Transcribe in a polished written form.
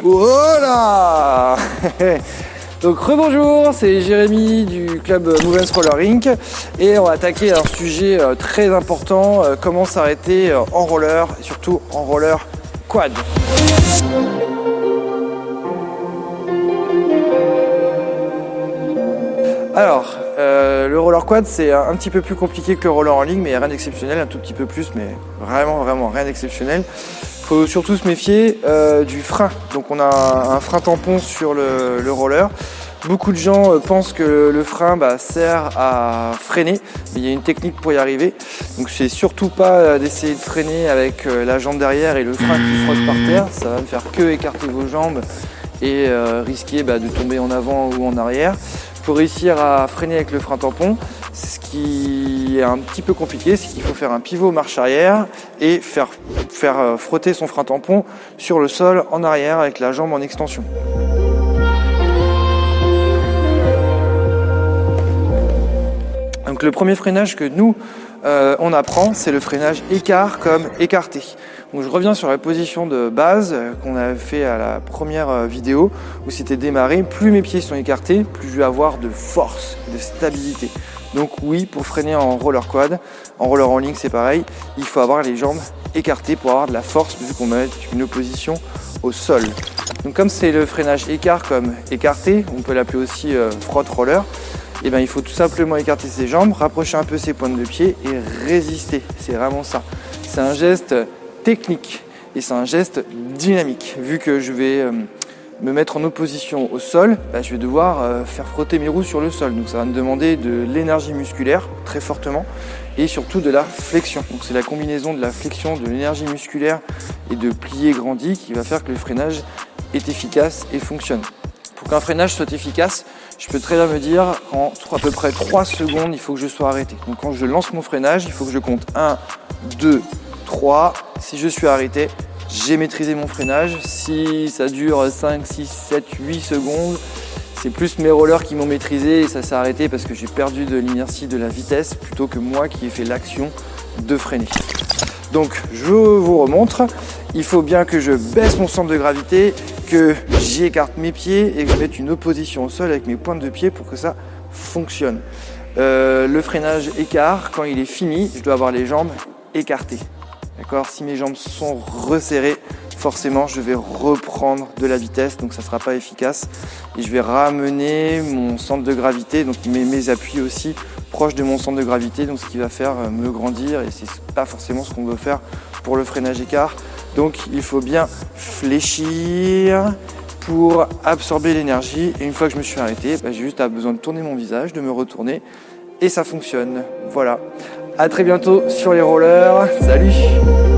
Voilà. Donc rebonjour, c'est Jérémy du club Movance Roller Inc. Et on va attaquer un sujet très important, comment s'arrêter en roller, et surtout en roller quad. Alors, le roller quad c'est un petit peu plus compliqué que le roller en ligne, mais il n'y a rien d'exceptionnel, un tout petit peu plus, mais vraiment rien d'exceptionnel. Il faut surtout se méfier du frein. Donc on a un frein tampon sur le roller. Beaucoup de gens pensent que le frein sert à freiner, mais il y a une technique pour y arriver. Donc c'est surtout pas d'essayer de freiner avec la jambe derrière et le frein qui frotte par terre. Ça va ne faire que écarter vos jambes et risquer de tomber en avant ou en arrière. Il faut réussir à freiner avec le frein tampon. Ce qui est un petit peu compliqué, c'est qu'il faut faire un pivot marche arrière et faire frotter son frein tampon sur le sol en arrière avec la jambe en extension. Donc le premier freinage que nous on apprend, c'est le freinage écart comme écarté. Donc je reviens sur la position de base qu'on avait fait à la première vidéo où c'était démarré. Plus mes pieds sont écartés, plus je vais avoir de force, de stabilité. Donc oui, pour freiner en roller quad, en roller en ligne c'est pareil, il faut avoir les jambes écartées pour avoir de la force vu qu'on met une opposition au sol. Donc comme c'est le freinage écart comme écarté, on peut l'appeler aussi frotte roller. Et il faut tout simplement écarter ses jambes, rapprocher un peu ses pointes de pied et résister. C'est vraiment ça. C'est un geste technique et c'est un geste dynamique. Vu que je vais me mettre en opposition au sol, je vais devoir faire frotter mes roues sur le sol. Donc ça va me demander de l'énergie musculaire très fortement et surtout de la flexion. Donc c'est la combinaison de la flexion, de l'énergie musculaire et de plié grandi qui va faire que le freinage est efficace et fonctionne. Pour qu'un freinage soit efficace, je peux très bien me dire en à peu près 3 secondes, il faut que je sois arrêté. Donc quand je lance mon freinage, il faut que je compte 1, 2, 3. Si je suis arrêté, j'ai maîtrisé mon freinage. Si ça dure 5, 6, 7, 8 secondes, c'est plus mes rollers qui m'ont maîtrisé et ça s'est arrêté parce que j'ai perdu de l'inertie, de la vitesse, plutôt que moi qui ai fait l'action de freiner. Donc je vous remontre, il faut bien que je baisse mon centre de gravité, que j'écarte mes pieds et que je mette une opposition au sol avec mes pointes de pied pour que ça fonctionne. Le freinage écart, quand il est fini, je dois avoir les jambes écartées. D'accord ? Si mes jambes sont resserrées, forcément je vais reprendre de la vitesse, donc ça ne sera pas efficace. Et je vais ramener mon centre de gravité, donc mes appuis aussi proches de mon centre de gravité, donc ce qui va faire me grandir et c'est pas forcément ce qu'on veut faire pour le freinage écart. Donc il faut bien fléchir pour absorber l'énergie et une fois que je me suis arrêté, j'ai juste besoin de tourner mon visage, de me retourner et ça fonctionne. Voilà. À très bientôt sur les rollers. Salut!